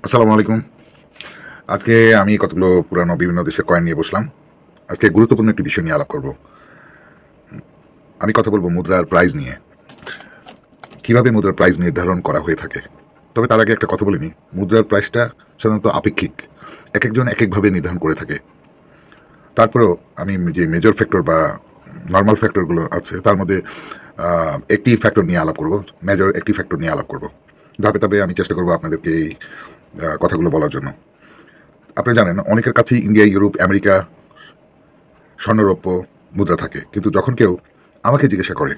আসসালামু আলাইকুম। আজকে আমি কতগুলো পুরানো বিভিন্ন দেশের কয়েন নিয়ে বসলাম। আজকে গুরুত্বপূর্ণ একটি বিষয় নিয়ে আলাপ করব। আমি কথা বলব মুদ্রার প্রাইস নিয়ে। কিভাবে মুদ্রার প্রাইস নির্ধারণ করা হয়ে থাকে। তবে তার আগে একটা কথা বলে নিই, মুদ্রার প্রাইসটা সাধারণত আপেক্ষিক। একেকজন একেকভাবে নির্ধারণ করে থাকে। তারপরেও আমি যে মেজর ফ্যাক্টর বা নরমাল ফ্যাক্টরগুলো আছে তার মধ্যে একটি ফ্যাক্টর নিয়ে আলাপ করব, মেজর একটি ফ্যাক্টর নিয়ে আলাপ করব। ধাপে ধাপে আমি চেষ্টা করব আপনাদেরকে এই কথাগুলো বলার জন্য। আপনি জানেন অনেকের কাছেই ইন্ডিয়া, ইউরোপ, আমেরিকা স্বর্ণরৌপ্য মুদ্রা থাকে, কিন্তু যখন কেউ আমাকে জিজ্ঞাসা করে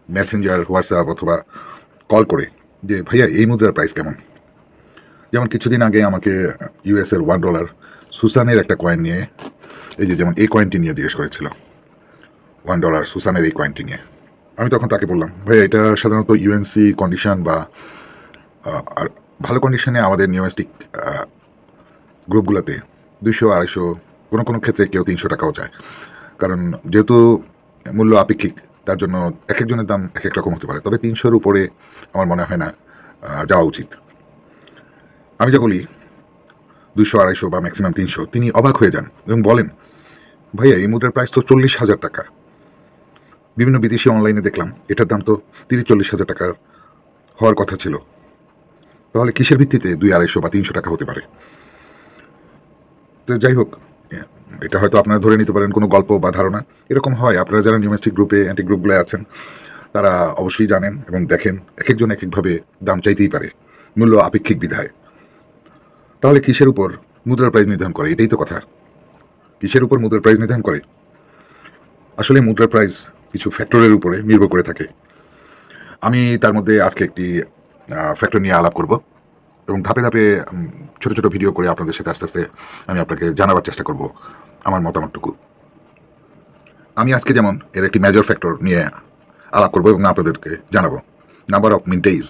মেসেঞ্জার, হোয়াটসঅ্যাপ অথবা কল করে যে ভাইয়া এই মুদ্রার প্রাইস কেমন, যেমন কিছুদিন আগে আমাকে ইউএসের $1 সুসানের একটা কয়েন নিয়ে, এই যে যেমন এই কয়েনটি নিয়ে জিজ্ঞেস করেছিল, $1 সুসানের এই কয়েনটি নিয়ে। আমি তখন তাকে বললাম ভাইয়া এটা সাধারণত ইউএনসি কন্ডিশন বা আর ভালো কন্ডিশনে আমাদের নিউমেস্টিক গ্রুপগুলোতে 200, 250, কোনো কোনো ক্ষেত্রে কেউ 300 টাকাও চায়। কারণ যেহেতু মূল্য আপেক্ষিক, তার জন্য এক একজনের দাম এক এক রকম হতে পারে। তবে 300-র উপরে আমার মনে হয় না যাওয়া উচিত। আমি যা বলি 200, 250 বা ম্যাক্সিমাম 300, তিনি অবাক হয়ে যান এবং বলেন ভাইয়া এই মুদ্রার প্রাইস তো 40,000 টাকা। বিভিন্ন বিদেশি অনলাইনে দেখলাম এটার দাম তো 30-40 হাজার টাকার হওয়ার কথা ছিল। তাহলে কিসের ভিত্তিতে 200, 250 বা 300 টাকা হতে পারে? তো যাই হোক, এটা হয়তো আপনারা ধরে নিতে পারেন কোনো গল্প বা ধারণা। এরকম হয়, আপনারা যারা নিউমেস্টিক গ্রুপে, অ্যান্টি গ্রুপগুলো আছেন, তারা অবশ্যই জানেন এবং দেখেন এক একজন এক একভাবে দাম চাইতেই পারে, মূল্য আপেক্ষিক বিধায়। তাহলে কিসের উপর মুদ্রার প্রাইস নির্ধারণ করে? এটাই তো কথা। কিসের উপর মুদ্রার প্রাইস নির্ধারণ করে? আসলে মুদ্রার প্রাইস কিছু ফ্যাক্টরের উপরে নির্ভর করে থাকে। আমি তার মধ্যে আজকে একটি ফ্যাক্টর নিয়ে আলাপ করব এবং ধাপে ধাপে ছোট ছোট ভিডিও করে আপনাদের সাথে আস্তে আস্তে আমি আপনাকে জানাবার চেষ্টা করব আমার মতামতটুকু। আমি আজকে যেমন এর একটি মেজর ফ্যাক্টর নিয়ে আলাপ করবো এবং আপনাদেরকে জানাবো number of mintage.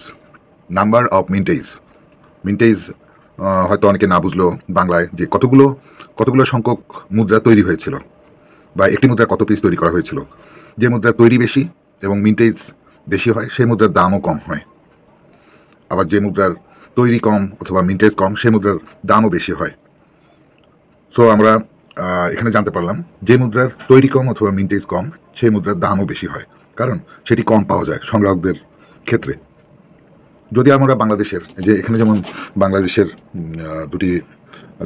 Number of mintage, mintage হয়তো অনেকে না বুঝলো বাংলায়, যে কতগুলো কতগুলো সংখ্যক মুদ্রা তৈরি হয়েছিল বা একটি মুদ্রা কত পিস তৈরি করা হয়েছিল। যে মুদ্রা তৈরি বেশি এবং মিন্টেজ বেশি হয় সেই মুদ্রার দামও কম হয়। আবার যে মুদ্রার তৈরি কম অথবা মিন্টেজ কম সেই মুদ্রার দামও বেশি হয়। সো আমরা এখানে জানতে পারলাম যে মুদ্রার তৈরি কম অথবা মিন্টেজ কম সেই মুদ্রার দামও বেশি হয়, কারণ সেটি কম পাওয়া যায় সংগ্রাহকদের ক্ষেত্রে। যদি আমরা বাংলাদেশের, যে এখানে যেমন বাংলাদেশের দুটি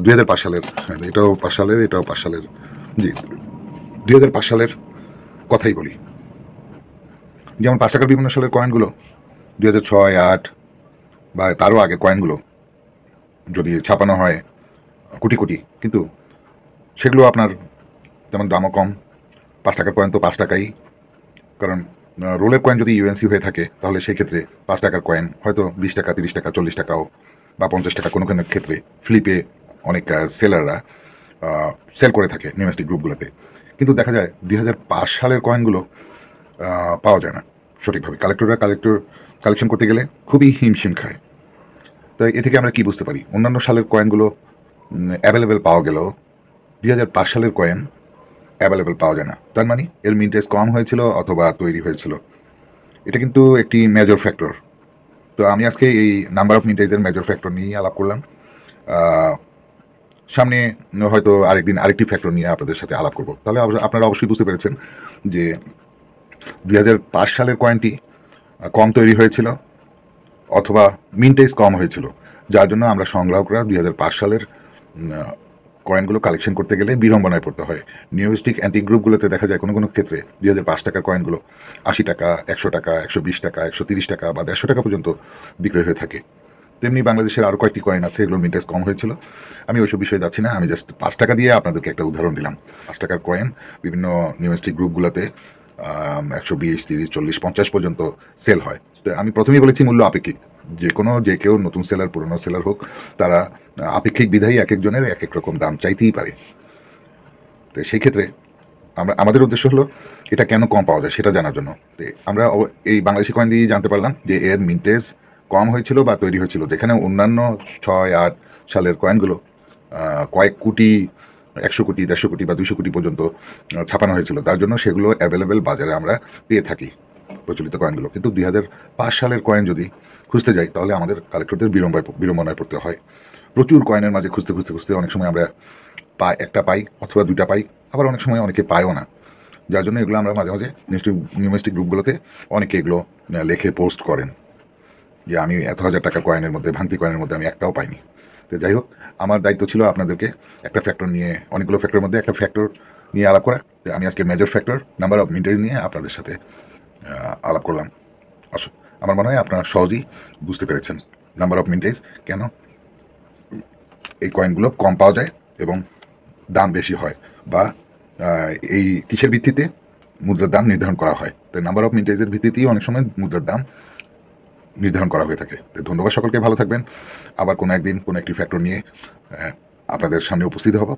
2005 সালের, এটাও 5 সালের, এটাও 5 সালের, জি 2005 সালের কথাই বলি। যেমন 5 টাকার বিভিন্ন সালের কয়েনগুলো 2006, 8 বা তারও আগে কয়েনগুলো যদি ছাপানো হয় কোটি কোটি, কিন্তু সেগুলো আপনার তেমন দামও কম। 5 টাকার কয়েন তো 5 টাকাই, কারণ রোলের কয়েন যদি ইউএনসি হয়ে থাকে তাহলে সেই ক্ষেত্রে 5 টাকার কয়েন হয়তো 20 টাকা, 30 টাকা, 40 টাকাও বা 50 টাকা কোনো কোনো ক্ষেত্রে ফ্লিপে অনেক সেলাররা সেল করে থাকে নিউমেস্টিক গ্রুপগুলোতে। কিন্তু দেখা যায় 2005 সালের কয়েনগুলো পাওয়া যায় না সঠিকভাবে। কালেকশন করতে গেলে খুবই হিমশিম খায়। তাই এ থেকে আমরা কি বুঝতে পারি? অন্যান্য সালের কয়েনগুলো অ্যাভেলেবেল পাওয়া গেলেও 2005 সালের কয়েন অ্যাভেলেবেল পাওয়া যায় না। তার মানে এর মিন্টেজ কম হয়েছিল অথবা তৈরি হয়েছিল। এটা কিন্তু একটি মেজর ফ্যাক্টর। তো আমি আজকে এই নাম্বার অফ মিন্টেজের মেজর ফ্যাক্টর নিয়ে আলাপ করলাম। সামনে হয়তো আরেকদিন আরেকটি ফ্যাক্টর নিয়ে আপনাদের সাথে আলাপ করব। তাহলে আপনারা অবশ্যই বুঝতে পেরেছেন যে 2005 সালের কয়েনটি কম তৈরি হয়েছিল অথবা মিন্টেজ কম হয়েছিল, যার জন্য আমরা সংগ্রাহকরা 2005 সালের কয়েনগুলো কালেকশন করতে গেলে বিড়ম্বনায় পড়তে হয়। নিউমেস্টিক অ্যান্টি গ্রুপগুলোতে দেখা যায় কোনো কোনো ক্ষেত্রে 2005 টাকার কয়েনগুলো 80 টাকা, 100 টাকা, 120 টাকা, 130 টাকা বা 150 টাকা পর্যন্ত বিক্রয় হয়ে থাকে। তেমনি বাংলাদেশের আরও কয়েকটি কয়েন আছে, এগুলোর মিন্টেজ কম হয়েছিল। আমি ওইসব বিষয়ে যাচ্ছি না, আমি জাস্ট 5 টাকা দিয়ে আপনাদেরকে একটা উদাহরণ দিলাম। 5 টাকার কয়েন বিভিন্ন নিউমেস্টিক গ্রুপগুলোতে 120, 30, 40, 50 পর্যন্ত সেল হয়। তো আমি প্রথমেই বলেছি মূল্য আপেক্ষিক। যে কেউ নতুন সেলার, পুরনো সেলার হোক, তারা আপেক্ষিক বিধায়ী এক একজনের এক এক রকম দাম চাইতেই পারে। তো সেই ক্ষেত্রে আমাদের উদ্দেশ্য হলো এটা কেন কম পাওয়া যায় সেটা জানার জন্য। তো আমরা এই বাংলাদেশি কয়েন দিয়ে জানতে পারলাম যে এর মিন্টেজ কম হয়েছিল বা তৈরি হয়েছিল, যেখানে অন্যান্য 6, 8 সালের কয়েনগুলো কয়েক কোটি, 100 কোটি, 150 কোটি বা 200 কোটি পর্যন্ত ছাপানো হয়েছিল। তার জন্য সেগুলো অ্যাভেলেবেল বাজারে আমরা পেয়ে থাকি প্রচলিত কয়েনগুলো। কিন্তু 2005 সালের কয়েন যদি খুঁজতে যাই তাহলে আমাদের কালেক্টরদের বিড়ম্বনায় পড়তে হয়। প্রচুর কয়েনের মাঝে খুঁজতে খুঁজতে খুঁজতে অনেক সময় আমরা একটা পাই অথবা দুইটা পাই, আবার অনেক সময় অনেকে পায়ও না। যার জন্য এগুলো আমরা মাঝে মাঝে নিউমিস্টিক গ্রুপগুলোতে অনেকে এগুলো লেখে পোস্ট করেন যে আমি এত হাজার টাকা কয়েনের মধ্যে, ভাঙতি কয়েনের মধ্যে আমি একটাও পাইনি। তো যাই হোক, আমার দায়িত্ব ছিল আপনাদেরকে একটা ফ্যাক্টর নিয়ে, অনেকগুলো ফ্যাক্টরের মধ্যে একটা ফ্যাক্টর নিয়ে আলাপ করা। তো আমি আজকে major factor number of mintage নিয়ে আপনাদের সাথে আলাপ করলাম। আমার মনে হয় আপনারা সহজেই বুঝতে পেরেছেন নাম্বার অফ মিন্টেজ কেন এই কয়েনগুলো কম পাওয়া যায় এবং দাম বেশি হয়, বা এই কিসের ভিত্তিতে মুদ্রার দাম নির্ধারণ করা হয়। তো নাম্বার অফ মিন্টেজের ভিত্তিতেই অনেক সময় মুদ্রার দাম নির্ধারণ করা হয়ে থাকে। তো ধন্যবাদ সকলকে, ভালো থাকবেন। আবার কোনো একদিন কোনো একটি ফ্যাক্টর নিয়ে আপনাদের সামনে উপস্থিত হব।